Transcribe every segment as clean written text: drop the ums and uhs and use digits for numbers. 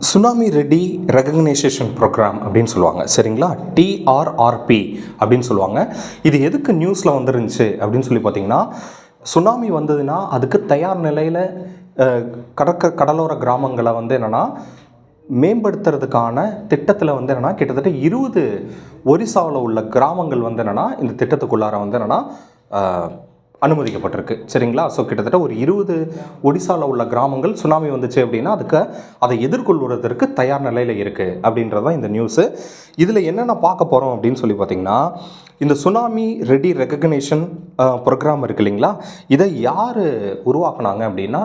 Tsunami ready recognition program அப்படின்னு சொல்லுவாங்க. சரிங்களா, டிஆர்ஆர்பி அப்படின்னு சொல்லுவாங்க. இது எதுக்கு நியூஸில் வந்துருந்துச்சு அப்படின்னு சொல்லி பார்த்தீங்கன்னா, சுனாமி வந்ததுன்னா அதுக்கு தயார் நிலையில் கடலோர கிராமங்களை வந்து என்னென்னா மேம்படுத்துறதுக்கான திட்டத்தில் வந்து என்னென்னா கிட்டத்தட்ட 20 ஒரிசாவில் உள்ள கிராமங்கள் வந்து என்னென்னா இந்த திட்டத்துக்குள்ளார வந்து என்னென்னா அனுமதிக்கப்பட்டிருக்கு. சரிங்களா, ஸோ கிட்டத்தட்ட ஒரு 20 ஒடிசாவில் உள்ள கிராமங்கள் சுனாமி வந்துச்சு அப்படின்னா அதை எதிர்கொள்வதற்கு தயார் நிலையில் இருக்குது அப்படின்றது தான் இந்த நியூஸு. இதில் என்னென்ன பார்க்க போகிறோம் அப்படின்னு சொல்லி பார்த்தீங்கன்னா, இந்த சுனாமி ரெடி ரெகக்னேஷன் ப்ரோக்ராம் இருக்குது இல்லைங்களா, இதை யார் உருவாக்குனாங்க அப்படின்னா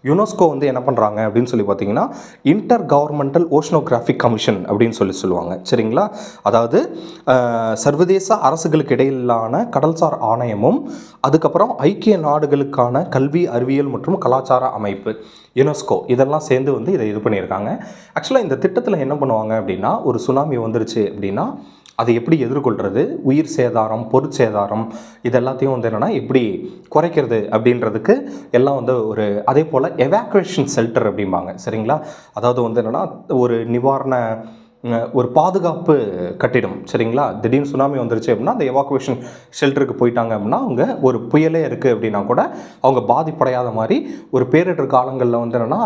யுனெஸ்கோ வந்து என்ன பண்ணுறாங்க அப்படின்னு சொல்லி பார்த்தீங்கன்னா, இன்டர் கவர்மெண்டல் ஓஷனோகிராஃபிக் கமிஷன் அப்படின்னு சொல்லுவாங்க. சரிங்களா, அதாவது சர்வதேச அரசுகளுக்கு இடையிலான கடல்சார் ஆணையமும் அதுக்கப்புறம் ஐக்கிய நாடுகளுக்கான கல்வி அறிவியல் மற்றும் கலாச்சார அமைப்பு யுனெஸ்கோ இதெல்லாம் சேர்ந்து வந்து இதை இது பண்ணியிருக்காங்க. ஆக்சுவலாக இந்த திட்டத்தில் என்ன பண்ணுவாங்க அப்படின்னா, ஒரு சுனாமி வந்துருச்சு அப்படின்னா அதை எப்படி எதிர்கொள்கிறது, உயிர் சேதாரம், பொருட்சேதாரம் இது எல்லாத்தையும் வந்து என்னென்னா எப்படி குறைக்கிறது அப்படின்றதுக்கு எல்லாம் வந்து அதே போல் எவாக்குவேஷன் ஷெல்டர் அப்படிம்பாங்க. சரிங்களா, அதாவது வந்து என்னென்னா ஒரு பாதுகாப்பு கட்டிடம். சரிங்களா, திடீர்னு சுனாமி வந்துருச்சு அப்படின்னா அந்த எவாக்குவேஷன் ஷெல்டருக்கு போயிட்டாங்க அப்படின்னா அவங்க ஒரு புயலே இருக்குது அப்படின்னா கூட அவங்க பாதிப்படையாத மாதிரி ஒரு பேரிடர் காலங்களில் வந்து என்னென்னா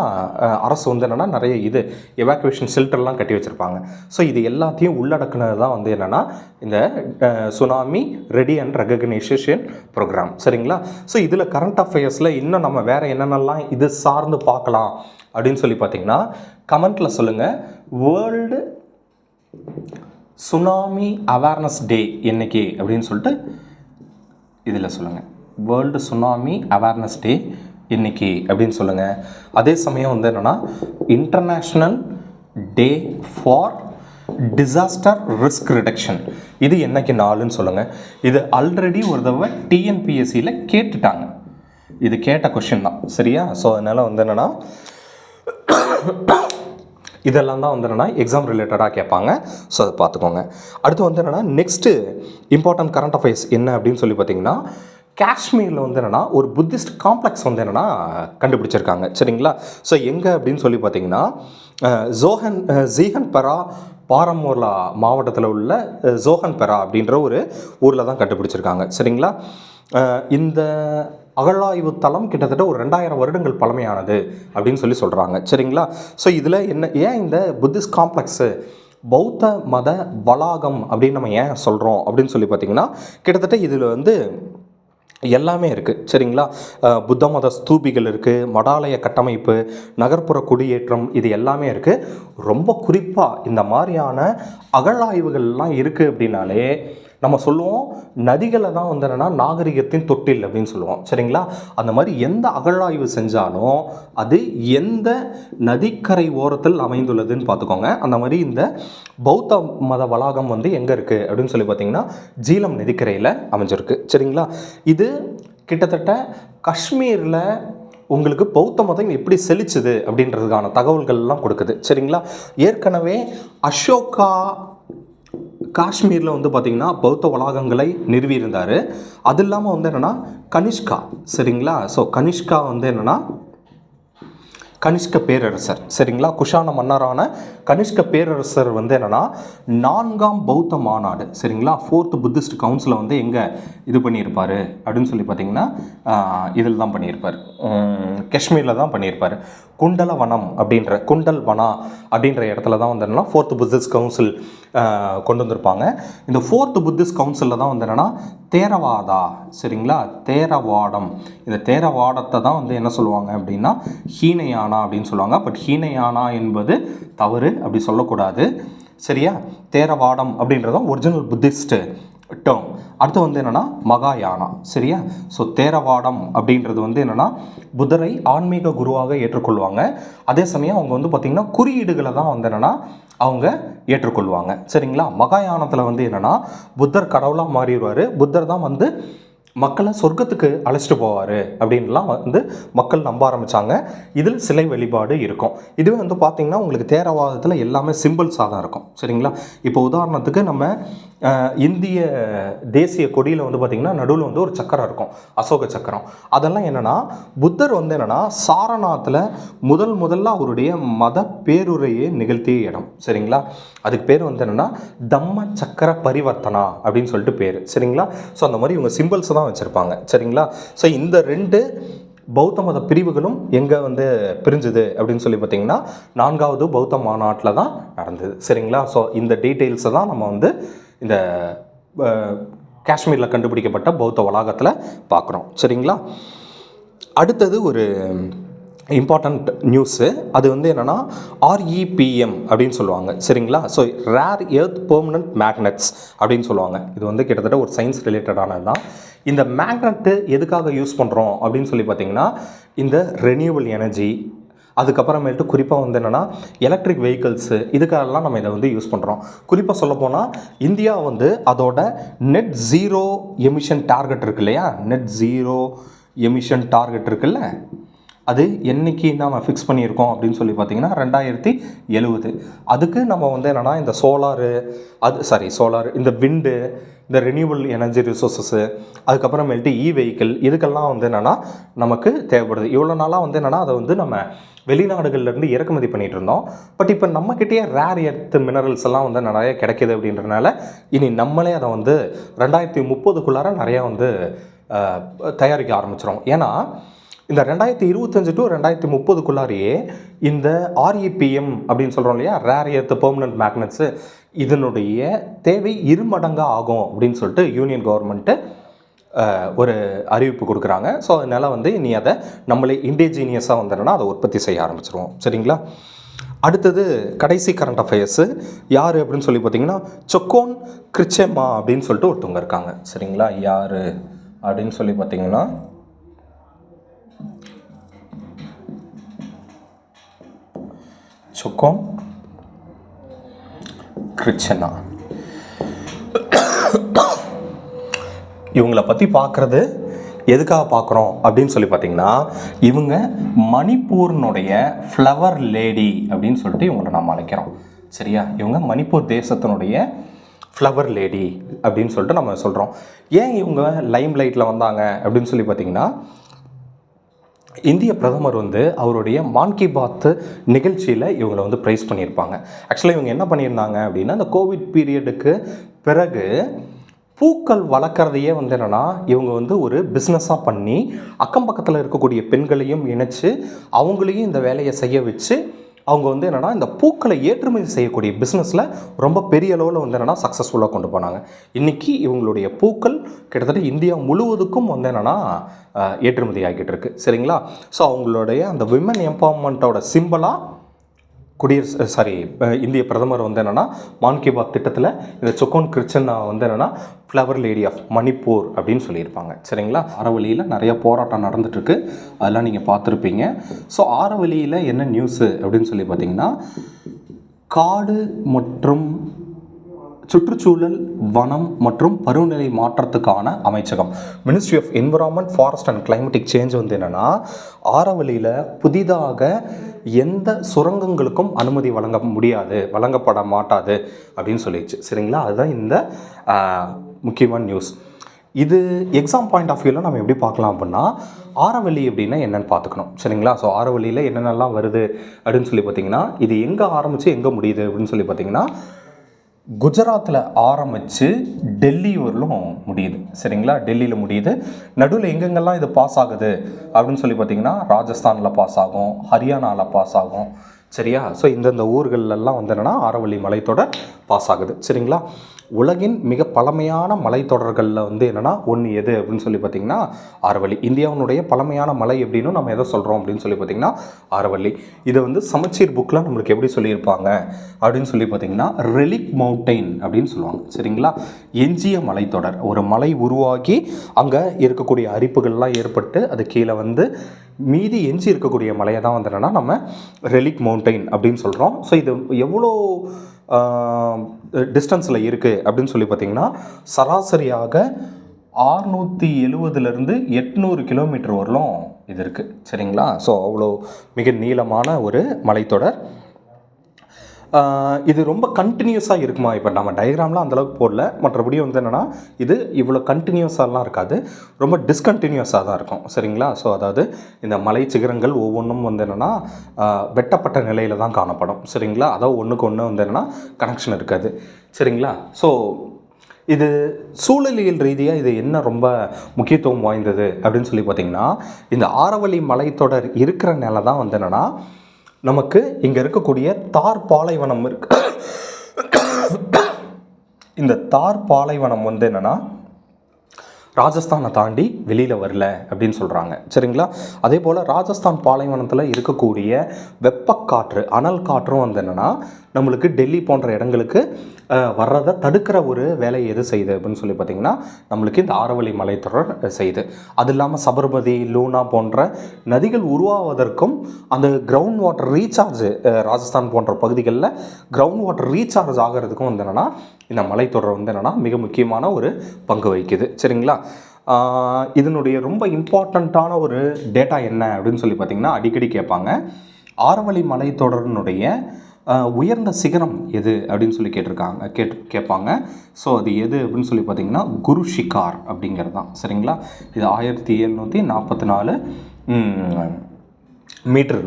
அரசு வந்து என்னென்னா நிறைய எவாக்குவேஷன் ஷெல்டர்லாம் கட்டி வச்சுருப்பாங்க. ஸோ இது எல்லாத்தையும் உள்ளடக்குனது தான் வந்து என்னென்னா இந்த tsunami ready and recognisation programme. சரிங்களா, ஸோ இதில் கரண்ட் அஃபேர்ஸில் இன்னும் நம்ம வேறு என்னென்னலாம் இது சார்ந்து பார்க்கலாம் அப்படின்னு சொல்லி பார்த்தீங்கன்னா கமெண்ட்டில் சொல்லுங்கள். வேர்ல்டு சுனாமி அவேர்னஸ் டே என்னைக்கு அப்படின்னு சொல்லிட்டு இதில் சொல்லுங்கள். வேர்ல்டு சுனாமி அவேர்னஸ் டே என்னைக்கு அப்படின்னு சொல்லுங்கள். அதே சமயம் வந்து என்னென்னா international day for disaster risk reduction இது என்னைக்கு நாளுன்னு சொல்லுங்கள். இது ஆல்ரெடி ஒரு தடவை டிஎன்பிஎஸ்சியில் கேட்டுட்டாங்க. இது கேட்ட கொஷின் தான். சரியா, ஸோ அதனால் வந்து என்னென்னா இதெல்லாம் தான் வந்து என்னென்னா எக்ஸாம் ரிலேட்டடாக கேட்பாங்க. ஸோ அதை பார்த்துக்கோங்க. அடுத்து வந்து என்னென்னா நெக்ஸ்ட்டு இம்பார்ட்டன்ட் கரண்ட் அஃபேர்ஸ் என்ன அப்படின்னு சொல்லி பார்த்தீங்கன்னா, காஷ்மீரில் வந்து என்னென்னா ஒரு புத்திஸ்ட் காம்ப்ளெக்ஸ் வந்து என்னென்னா கண்டுபிடிச்சிருக்காங்க. சரிங்களா, ஸோ எங்கே அப்படின்னு சொல்லி பார்த்தீங்கன்னா ஜீஹன்பெரா பாரமூலா மாவட்டத்தில் உள்ள ஜோஹன்பெரா அப்படின்ற ஒரு ஊரில் தான் கண்டுபிடிச்சிருக்காங்க. சரிங்களா, இந்த அகழாய்வு தளம் கிட்டத்தட்ட ஒரு 2000 வருடங்கள் பழமையானது அப்படின்னு சொல்கிறாங்க. சரிங்களா, ஸோ இதில் ஏன் இந்த புத்திஸ்ட் காம்ப்ளெக்ஸு பௌத்த மத வளாகம் அப்படின்னு நம்ம ஏன் சொல்கிறோம் அப்படின்னு சொல்லி பார்த்தீங்கன்னா, கிட்டத்தட்ட இதில் வந்து எல்லாமே இருக்குது. சரிங்களா, புத்த மத ஸ்தூபிகள் இருக்குது, மடாலய கட்டமைப்பு, நகர்ப்புற குடியேற்றம் இது எல்லாமே இருக்குது. ரொம்ப குறிப்பாக இந்த மாதிரியான அகழாய்வுகள்லாம் இருக்குது அப்படின்னாலே நம்ம சொல்லுவோம் நதிகளை தான் வந்து என்னென்னா நாகரிகத்தின் தொட்டில் அப்படின்னு சொல்லுவோம். சரிங்களா, அந்த மாதிரி எந்த அகழாய்வு செஞ்சாலும் அது எந்த நதிக்கரை ஓரத்தில் அமைந்துள்ளதுன்னு பார்த்துக்கோங்க. அந்த மாதிரி இந்த பௌத்த மத வளாகம் வந்து எங்கே இருக்குது அப்படின்னு சொல்லி பார்த்தீங்கன்னா ஜீலம் நதிக்கரையில் அமைஞ்சிருக்கு. சரிங்களா, இது கிட்டத்தட்ட காஷ்மீரில் உங்களுக்கு பௌத்த மதம் எப்படி செழிச்சுது அப்படின்றதுக்கான தகவல்கள்லாம் கொடுக்குது. சரிங்களா, ஏற்கனவே அசோகா காஷ்மீரில் வந்து பார்த்திங்கன்னா பௌத்த வளாகங்களை நிறுவியிருந்தார். அது இல்லாமல் வந்து என்னென்னா கனிஷ்கா. சரிங்களா, ஸோ கனிஷ்கா வந்து என்னென்னா கனிஷ்க பேரரசர். சரிங்களா, குஷான மன்னரான கனிஷ்க பேரரசர் வந்து என்னென்னா 4ஆம் பௌத்த மாநாடு. சரிங்களா, 4th புத்திஸ்ட் கவுன்சிலை வந்து எங்கே இது பண்ணியிருப்பார் அப்படின்னு சொல்லி பார்த்தீங்கன்னா இதில் தான் பண்ணியிருப்பார், காஷ்மீரில் தான் பண்ணியிருப்பார். குண்டல் வனா அப்படின்ற இடத்துல தான் வந்து என்னென்னா 4th புத்திஸ்ட் கவுன்சில் கொண்டு வந்திருப்பாங்க. இந்த 4th புத்திஸ்ட் கவுன்சிலில் தான் வந்து என்னென்னா தேரவாதா. சரிங்களா, தேரவாடம், இந்த தேரவாடத்தை தான் வந்து என்ன சொல்லுவாங்க அப்படின்னா ஹீனயானா அப்படின்னு சொல்லுவாங்க. பட் ஹீனயானா என்பது தவறு, அப்படி சொல்லக்கூடாது. சரியா, தேரவாடம் அப்படின்றதான் ஒரிஜினல் புத்திஸ்ட் டேர்ம். அடுத்து வந்து என்னென்னா மகாயானா. சரியா, ஸோ தேரவாடம் அப்படின்றது வந்து என்னென்னா புத்தரை ஆன்மீக குருவாக ஏற்றுக்கொள்வாங்க. அதே சமயம் அவங்க வந்து பார்த்திங்கன்னா குறியீடுகளை தான் வந்து என்னென்னா அவங்க ஏற்றுக்கொள்வாங்க. சரிங்களா, மகாயானத்தில் வந்து என்னென்னா புத்தர் கடவுளாக மாறிடுவார். புத்தர் தான் வந்து மக்களை சொர்க்கத்துக்கு அழைச்சிட்டு போவார் அப்படின்லாம் வந்து மக்கள் நம்ப ஆரம்பித்தாங்க. இதில் சிலை வழிபாடு இருக்கும். இதுவே வந்து பார்த்திங்கன்னா உங்களுக்கு தேரவாதத்தில் எல்லாமே சிம்பிள்ஸாக தான் இருக்கும். சரிங்களா, இப்போ உதாரணத்துக்கு நம்ம இந்திய தேசிய கொடியில் வந்து பார்த்திங்கன்னா நடுவில் வந்து ஒரு சக்கரம் இருக்கும், அசோக சக்கரம். அதெல்லாம் என்னென்னா புத்தர் வந்து என்னென்னா சாரநாத்தில் முதல்ல அவருடைய மத பேருரையை நிகழ்த்திய இடம். சரிங்களா, அதுக்கு பேர் வந்து என்னென்னா தம்ம சக்கர பரிவர்த்தனா அப்படின்னு சொல்லிட்டு பேர். சரிங்களா, ஸோ அந்த மாதிரி இவங்க சிம்பிள்ஸ் தான் வச்சுருப்பாங்க. சரிங்களா, ஸோ இந்த 2 பௌத்த மத பிரிவுகளும் எங்கே வந்து பிரிஞ்சுது அப்படின்னு சொல்லி பார்த்திங்கன்னா 4வது பௌத்த மாநாட்டில் தான் நடந்தது. சரிங்களா, ஸோ இந்த டீட்டெயில்ஸை தான் நம்ம வந்து இந்த காஷ்மீரில் கண்டுபிடிக்கப்பட்ட பௌத்த வளாகத்தில் பார்க்குறோம். சரிங்களா, அடுத்தது ஒரு இம்பார்ட்டண்ட் நியூஸு, அது வந்து என்னென்னா REPM அப்படின்னு சொல்லுவாங்க. சரிங்களா, so rare earth permanent magnets அப்படின்னு சொல்லுவாங்க. இது வந்து கிட்டத்தட்ட ஒரு சயின்ஸ் ரிலேட்டடானது தான். இந்த மேக்னெட்டு எதுக்காக யூஸ் பண்ணுறோம் அப்படின்னு சொல்லி பார்த்திங்கன்னா இந்த ரெனியூவல் எனர்ஜி, அதுக்கப்புறமேட்டு குறிப்பாக வந்து என்னென்னா எலக்ட்ரிக் வெஹிக்கிள்ஸு, இதுக்காகலாம் நம்ம இதை வந்து யூஸ் பண்ணுறோம். குறிப்பாக சொல்லப்போனால் இந்தியா வந்து அதோட நெட் ஜீரோ எமிஷன் டார்கெட் இருக்கு இல்லையா, நெட் ஜீரோ எமிஷன் டார்கெட் இருக்குல்ல, அது என்றைக்கு நம்ம ஃபிக்ஸ் பண்ணியிருக்கோம் அப்படின்னு சொல்லி பார்த்திங்கன்னா 2070. அதுக்கு நம்ம வந்து என்னென்னா இந்த சோலார், இந்த விண்டு, இந்த ரெனியூவல் எனர்ஜி ரிசோர்ஸஸ்ஸு, அதுக்கப்புறமேல்ட்டு வெஹிக்கிள், இதுக்கெல்லாம் வந்து என்னென்னா நமக்கு தேவைப்படுது. இவ்வளோ நாளாக வந்து என்னென்னா அதை வந்து நம்ம வெளிநாடுகள்லேருந்து இறக்குமதி பண்ணிகிட்டு இருந்தோம். பட் இப்போ நம்மக்கிட்டேயே ரேர் எர்த் மினரல்ஸ் எல்லாம் வந்து நிறைய கிடைக்கிது அப்படின்றனால இனி நம்மளே அதை வந்து 2030க்குள்ளார நிறையா வந்து தயாரிக்க ஆரம்பிச்சிடும். ஏன்னா இந்த 2025 to 2030க்குள்ளாரையே இந்த REPM அப்படின்னு சொல்கிறோம் இல்லையா, ரேர் எர்த் பெர்மனன்ட் மேக்னெட்ஸு, இதனுடைய தேவை 2 மடங்காக ஆகும் அப்படின்னு சொல்லிட்டு யூனியன் கவர்மெண்ட்டு ஒரு அறிவிப்பு கொடுக்குறாங்க. ஸோ அதனால் வந்து நீ அதை நம்மளே இண்டிஜீனியஸாக வந்துடுனா அதை உற்பத்தி செய்ய ஆரம்பிச்சிருவோம். சரிங்களா, அடுத்தது கடைசி கரண்ட் அஃபேர்ஸு யார் அப்படின்னு சொல்லி பார்த்தீங்கன்னா சொக்கோன் கிரிச்செமா அப்படின்னு சொல்லிட்டு ஒருத்தவங்க இருக்காங்க. சரிங்களா, யார் அப்படின்னு சொல்லி பார்த்தீங்கன்னா சொக்கோன் கிரிச்செனா. இவங்களை பற்றி பார்க்குறது எதுக்காக பார்க்குறோம் அப்படின்னு சொல்லி பார்த்தீங்கன்னா இவங்க மணிப்பூரினுடைய ஃப்ளவர் லேடி அப்படின்னு சொல்லிட்டு இவங்களை நாம் அழைக்கிறோம். சரியா, இவங்க மணிப்பூர் தேசத்தினுடைய ஃப்ளவர் லேடி அப்படின்னு சொல்லிட்டு நம்ம சொல்கிறோம். ஏன் இவங்க லைம் லைட்டில் வந்தாங்க அப்படின்னு சொல்லி பார்த்தீங்கன்னா இந்திய பிரதமர் வந்து அவருடைய மான் கி பாத் நிகழ்ச்சியில் இவங்களை வந்து ப்ரைஸ் பண்ணியிருப்பாங்க. ஆக்சுவலாக இவங்க என்ன பண்ணியிருந்தாங்க அப்படின்னா இந்த கோவிட் பீரியடுக்கு பிறகு பூக்கள் வளர்க்குறதையே வந்து என்னென்னா இவங்க வந்து ஒரு பிஸ்னஸாக பண்ணி அக்கம் பக்கத்தில் இருக்கக்கூடிய பெண்களையும் இணைச்சி அவங்களையும் இந்த வேலையை செய்ய வச்சு அவங்க வந்து என்னென்னா இந்த பூக்களை ஏற்றுமதி செய்யக்கூடிய பிஸ்னஸில் ரொம்ப பெரிய அளவில் வந்து என்னென்னா சக்ஸஸ்ஃபுல்லாக கொண்டு போனாங்க. இன்றைக்கி இவங்களுடைய பூக்கள் கிட்டத்தட்ட இந்தியா முழுவதுக்கும் வந்து என்னென்னா ஏற்றுமதி ஆகிட்டு இருக்கு. சரிங்களா, ஸோ அவங்களுடைய அந்த விமன் எம்பவர்மெண்ட்டோட சிம்பிளாக இந்திய பிரதமர் வந்து என்னென்னா மான் கி பாத் திட்டத்தில் இந்த சொக்கோன் கிரிச்செனா வந்து என்னென்னா ஃப்ளவர் லேடி ஆஃப் மணிப்பூர் அப்படின்னு சொல்லியிருப்பாங்க. சரிங்களா, ஆரவழியில் நிறைய போராட்டம் நடந்துட்டுருக்கு, அதெல்லாம் நீங்கள் பார்த்துருப்பீங்க. ஸோ ஆரவழியில் என்ன நியூஸு அப்படின்னு சொல்லி பார்த்தீங்கன்னா காடு மற்றும் சுற்றுச்சூழல், வனம் மற்றும் பருவநிலை மாற்றத்துக்கான அமைச்சகம், ministry of environment, forest and climatic change வந்து என்னென்னா ஆரவழியில் புதிதாக எந்த சுரங்கங்களுக்கும் அனுமதி வழங்கப்பட மாட்டாது அப்படின்னு சொல்லிடுச்சு. சரிங்களா, அதுதான் இந்த முக்கியமான நியூஸ். இது எக்ஸாம் பாயிண்ட் ஆஃப் வியூவில் நம்ம எப்படி பார்க்கலாம் அப்படின்னா ஆரவழி அப்படின்னா என்னென்னு பார்த்துக்கணும். சரிங்களா, ஸோ ஆரவழியில் என்னென்னலாம் வருது அப்படின்னு சொல்லி பார்த்தீங்கன்னா இது எங்கே ஆரம்பித்து எங்கே முடியுது அப்படின்னு சொல்லி பார்த்தீங்கன்னா குஜராத்தில் ஆரம்பித்து டெல்லி வரலும் முடியுது. சரிங்களா, டெல்லியில் முடியுது. நடுவில் எங்கெங்கெல்லாம் இது பாஸ் ஆகுது அப்படின்னு சொல்லி பார்த்தீங்கன்னா ராஜஸ்தானில் பாஸ் ஆகும், ஹரியானாவில் பாஸ் ஆகும். சரியா, ஸோ இந்தந்த ஊர்களெல்லாம் வந்து என்னென்னா ஆரவழி மலைத்தொடர் பாஸ் ஆகுது. சரிங்களா, உலகின் மிக பழமையான மலைத்தொடர்களில் வந்து என்னென்னா ஒன்று எது அப்படின்னு சொல்லி பார்த்திங்கன்னா ஆரவழி. இந்தியாவினுடைய பழமையான மலை எப்படின்னு நம்ம எதை சொல்கிறோம் அப்படின்னு சொல்லி பார்த்திங்கன்னா ஆரவழி. இதை வந்து சமச்சீர் புக்கில் நம்மளுக்கு எப்படி சொல்லியிருப்பாங்க அப்படின்னு சொல்லி பார்த்திங்கன்னா ரெலிக் மவுண்டெயின் அப்படின்னு சொல்லுவாங்க. சரிங்களா, எஞ்சிய மலைத்தொடர், ஒரு மலை உருவாகி அங்கே இருக்கக்கூடிய அரிப்புகள்லாம் ஏற்பட்டு அது கீழே வந்து மீதி எஞ்சி இருக்கக்கூடிய மலையை தான் வந்து என்னென்னா நம்ம ரெலிக் மவுண்டெயின் அப்படின்னு சொல்கிறோம். ஸோ இது எவ்வளோ டிஸ்டன்ஸில் இருக்குது அப்படின்னு சொல்லி பார்த்திங்கன்னா சராசரியாக 670 800 கிலோமீட்டர் வரலும் இது இருக்குது. சரிங்களா, ஸோ அவ்வளோ மிக நீளமான ஒரு மலைத்தொடர். இது ரொம்ப கண்டினியூஸாக இருக்குமா? இப்போ நம்ம டயக்ராம்லாம் அந்தளவுக்கு போடல, மற்றபடி வந்து என்னென்னா இது இவ்வளோ கண்டினியூஸாலாம் இருக்காது, ரொம்ப டிஸ்கண்டினியூஸாக தான் இருக்கும். சரிங்களா? ஸோ அதாவது இந்த மலை சிகரங்கள் ஒவ்வொன்றும் வந்து என்னென்னா வெட்டப்பட்ட நிலையில் தான் காணப்படும். சரிங்களா? அதாவது ஒன்றுக்கு ஒன்று வந்து என்னென்னா கனெக்ஷன் இருக்காது. சரிங்களா? ஸோ இது சூழலியல் ரீதியாக இது என்ன ரொம்ப முக்கியத்துவம் வாய்ந்தது அப்படின்னு சொல்லி பார்த்திங்கன்னா, இந்த ஆரவல்லி மலைத்தொடர் இருக்கிற நிலை தான் வந்து என்னென்னா நமக்கு இங்கே இருக்கக்கூடிய தார் பாலைவனம் இருக்கு. இந்த தார் பாலைவனம் வந்து என்னென்னா ராஜஸ்தானை தாண்டி வெளியில் வரல அப்படின்னு சொல்கிறாங்க. சரிங்களா? அதே போல் ராஜஸ்தான் பாலைவனத்தில் இருக்கக்கூடிய வெப்பக்காற்று, அனல் காற்றும் வந்து என்னென்னா நம்மளுக்கு டெல்லி போன்ற இடங்களுக்கு வர்றதை தடுக்கிற ஒரு வேலையை எது செய்யுது அப்படின்னு சொல்லி பார்த்திங்கன்னா நம்மளுக்கு இந்த ஆரவல்லி மலைத்தொடர் செய்யுது. அது இல்லாமல் சபர்மதி, லூனா போன்ற நதிகள் உருவாவதற்கும் அந்த கிரவுண்ட் வாட்டர் ரீசார்ஜ் ராஜஸ்தான் போன்ற பகுதிகளில் கிரவுண்ட் வாட்டர் ரீசார்ஜ் ஆகிறதுக்கும் வந்து என்னென்னா இந்த மலைத்தொடர் வந்து என்னென்னா மிக முக்கியமான ஒரு பங்கு வகிக்குது. சரிங்களா? இதனுடைய ரொம்ப இம்பார்ட்டண்ட்டான ஒரு டேட்டா என்ன அப்படின்னு சொல்லி பார்த்திங்கன்னா அடிக்கடி கேட்பாங்க. ஆரவல்லி மலைத்தொடரினுடைய உயர்ந்த சிகரம் எது அப்படின்னு சொல்லி கேட்பாங்க. ஸோ அது எது அப்படின்னு சொல்லி பார்த்திங்கன்னா குரு ஷிகார் அப்படிங்கிறது தான். சரிங்களா? இது 1744 மீட்டர்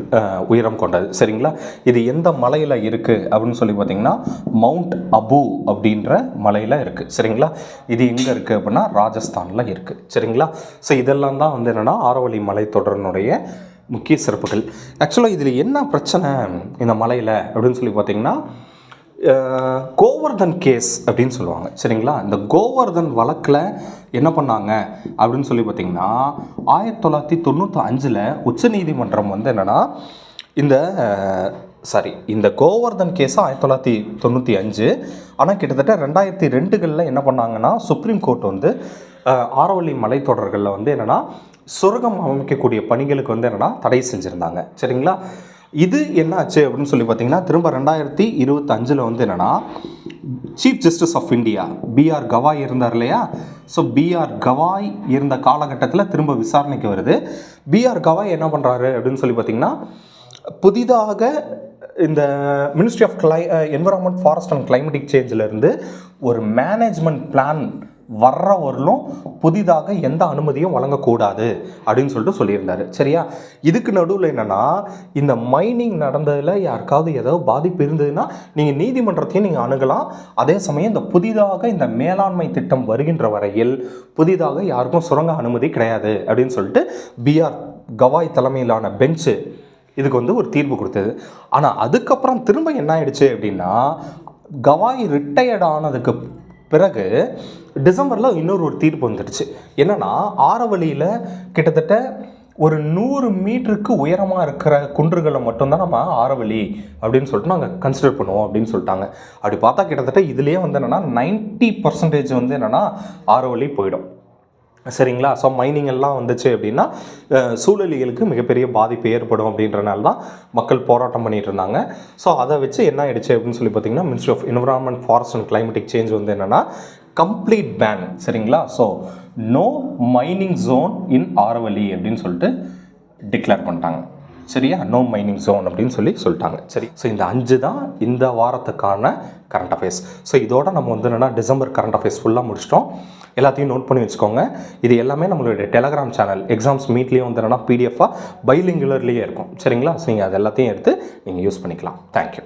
உயரம் கொண்டது. சரிங்களா? இது எந்த மலையில் இருக்குது அப்படின்னு சொல்லி பார்த்திங்கன்னா மவுண்ட் அபு அப்படின்ற மலையில் இருக்குது. சரிங்களா? இது எங்கே இருக்குது அப்படின்னா ராஜஸ்தானில் இருக்குது. சரிங்களா? ஸோ இதெல்லாம் தான் வந்து என்னென்னா ஆரவல்லி மலைத்தொடரினுடைய முக்கிய சிறப்புகள். ஆக்சுவலாக இதில் என்ன பிரச்சனை இந்த மலையில் அப்படின்னு சொல்லி பார்த்திங்கன்னா கோவர்தன் கேஸ் அப்படின்னு சொல்லுவாங்க. சரிங்களா? இந்த கோவர்தன் வழக்கில் என்ன பண்ணாங்க அப்படின்னு சொல்லி பார்த்திங்கன்னா 1995 உச்சநீதிமன்றம் வந்து என்னென்னா இந்த கோவர்தன் கேஸை 1995, ஆனால் கிட்டத்தட்ட 2002 என்ன பண்ணாங்கன்னா சுப்ரீம் கோர்ட் வந்து ஆரவல்லி மலைத்தொடர்களில் வந்து என்னென்னா சுரங்கம் அமைக்கக்கூடிய பணிகளுக்கு வந்து என்னென்னா தடை செஞ்சுருந்தாங்க. சரிங்களா? இது என்ன ஆச்சு அப்படின்னு சொல்லி பார்த்தீங்கன்னா திரும்ப 2025 வந்து என்னென்னா chief justice of India B.R. Gavai இருந்தார் இல்லையா? So B.R. கவாய் இருந்த காலகட்டத்தில் திரும்ப விசாரணைக்கு வருது. B.R. கவாய் என்ன பண்ணுறாரு அப்படின்னு சொல்லி பார்த்தீங்கன்னா புதிதாக இந்த ministry of environment, forest and climatic சேஞ்சிலேருந்து ஒரு மேனேஜ்மெண்ட் பிளான் வர்ற வரலும் புதிதாக எந்த அனுமதியும் வழங்கக்கூடாது அப்படின்னு சொல்லியிருந்தார். சரியா? இதுக்கு நடுவில் என்னென்னா இந்த மைனிங் நடந்ததில் யாருக்காவது ஏதாவது பாதிப்பு இருந்ததுன்னா நீங்கள் நீதிமன்றத்தையும் நீங்கள் அணுகலாம். அதே சமயம் இந்த புதிதாக இந்த மேலாண்மை திட்டம் வருகின்ற வரையில் புதிதாக யாருக்கும் சுரங்க அனுமதி கிடையாது அப்படின்னு சொல்லிட்டு B.R. கவாய் தலைமையிலான பெஞ்சு இதுக்கு வந்து ஒரு தீர்ப்பு கொடுத்தது. ஆனால் அதுக்கப்புறம் திரும்ப என்ன ஆயிடுச்சு அப்படின்னா கவாய் ரிட்டையர்ட் ஆனதுக்கு பிறகு டிசம்பரில் இன்னொரு தீர்ப்பு வந்துடுச்சு. என்னென்னா ஆரவல்லியில் கிட்டத்தட்ட ஒரு 100 மீட்டருக்கு உயரமாக இருக்கிற குன்றுகளை மட்டும்தான் நம்ம ஆரவல்லி அப்படின்னு சொல்லிட்டு நாங்கள் கன்சிடர் பண்ணுவோம் அப்படின்னு சொல்லிட்டாங்க. அப்படி பார்த்தா கிட்டத்தட்ட இதுலேயே வந்து என்னென்னா 90% வந்து என்னென்னா ஆரவல்லி போயிடும். சரிங்களா? ஸோ மைனிங் எல்லாம் வந்துச்சு அப்படின்னா சூழலிகளுக்கு மிகப்பெரிய பாதிப்பு ஏற்படும் அப்படின்றனால தான் மக்கள் போராட்டம் பண்ணிட்டு இருந்தாங்க. ஸோ அதை வச்சு என்ன ஆயிடுச்சு அப்படின்னு சொல்லி பார்த்தீங்கன்னா ministry of environment, forest and climatic change வந்து என்னென்னா கம்ப்ளீட் பேன். சரிங்களா? So no mining zone in Aravalli அப்படின்னு சொல்லிட்டு டிக்ளேர் பண்ணிட்டாங்க. சரியா? நோ மைனிங் ஜோன் அப்படின்னு சொல்லிட்டாங்க. சரி, ஸோ இந்த 5 தான் இந்த வாரத்துக்கான கரண்ட் அஃபேர்ஸ். ஸோ இதோட நம்ம வந்து என்னென்னா டிசம்பர் கரண்ட் அஃபேர்ஸ் ஃபுல்லாக முடிச்சிட்டோம். எல்லாத்தையும் நோட் பண்ணி வச்சுக்கோங்க. இது எல்லாமே நம்மளுடைய டெலகிராம் சேனல் எக்ஸாம்ஸ் மீட்லேயும் வந்து என்னென்னா PDF-ஆக பைலிங்குலர்லேயே இருக்கும். சரிங்களா? ஸோ நீங்கள் அது எல்லாத்தையும் எடுத்து நீங்கள் யூஸ் பண்ணிக்கலாம். தேங்க்யூ.